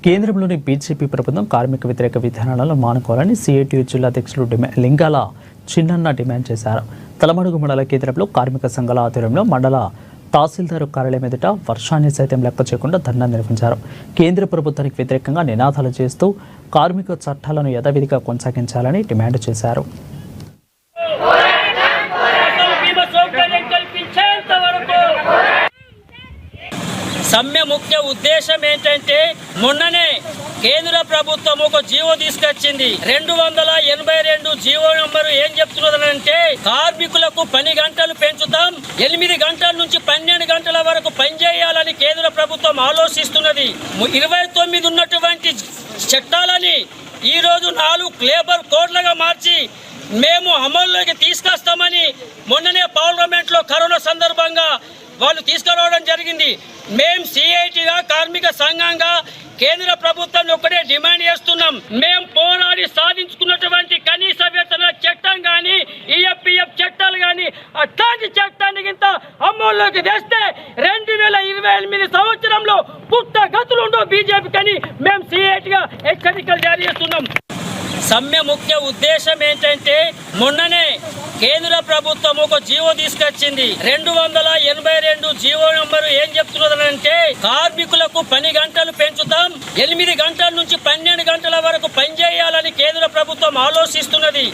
కేంద్రంలోని బీజేపీ ప్రభుత్వం కార్మిక వ్యతిరేక విధానాలను మానుకోవాలని సిఐటియు జిల్లా అధ్యక్షులు లింగాల చిన్నన్న డిమాండ్ చేశారు. తలమడుగు మండల కేంద్రంలో కార్మిక సంఘాల ఆధ్వర్యంలో మండల తహసీల్దారు కార్యాలయం ఎదుట వర్షాన్ని సైతం లెక్క చేయకుండా ధర్నా నిర్వహించారు. కేంద్ర ప్రభుత్వానికి వ్యతిరేకంగా నినాదాలు చేస్తూ కార్మిక చట్టాలను యథావిధిగా కొనసాగించాలని డిమాండ్ చేశారు. సమ్మె ముఖ్య ఉద్దేశం ఏంటంటే మొన్ననే కేంద్ర ప్రభుత్వం ఒక జీవో తీసుకొచ్చింది. 282 జీవో నంబరు ఏం చెప్తున్నదంటే కార్మికులకు పని గంటలు పెంచుతాం, 8 గంటల నుంచి 12 గంటల వరకు పనిచేయాలని కేంద్ర ప్రభుత్వం ఆలోచిస్తున్నది. 29 ఉన్నటువంటి చట్టాలని ఈరోజు 4 లేబర్ కోడ్లుగా మార్చి మేము అమల్లోకి తీసుకొస్తామని మొన్ననే పార్లమెంట్లో కరోనా సందర్భంగా వాళ్ళు తీసుకురావడం జరిగింది. మేము సిఐటిగా కార్మిక సంఘంగా కేంద్ర ప్రభుత్వం ఒకటే డిమాండ్ చేస్తున్నాం. మేము పోరాడి సాధించుకున్నటువంటి కనీస వేతన చట్టం కానీ ఈఎఫ్పిఎఫ్ చట్టాలు కానీ అట్లాంటి చట్టాన్ని కింద అమల్లోకి తెస్తే 2028 సంవత్సరంలో పుట్టగతులు ఉండవు బీజేపీ కానీ మేము సిఐటిగా హెచ్చరికలు జారీ చేస్తున్నాం. సమ్మె ముఖ్య ఉద్దేశం ఏంటంటే మొన్ననే కేంద్ర ప్రభుత్వం ఒక జీవో తీసుకొచ్చింది. 282 జీవో నంబరు ఏం చెప్తున్నదంటే కార్మికులకు పని గంటలు పెంచుతాం, 8 గంటల నుంచి 12 గంటల వరకు పనిచేయాలని కేంద్ర ప్రభుత్వం ఆలోచిస్తున్నది.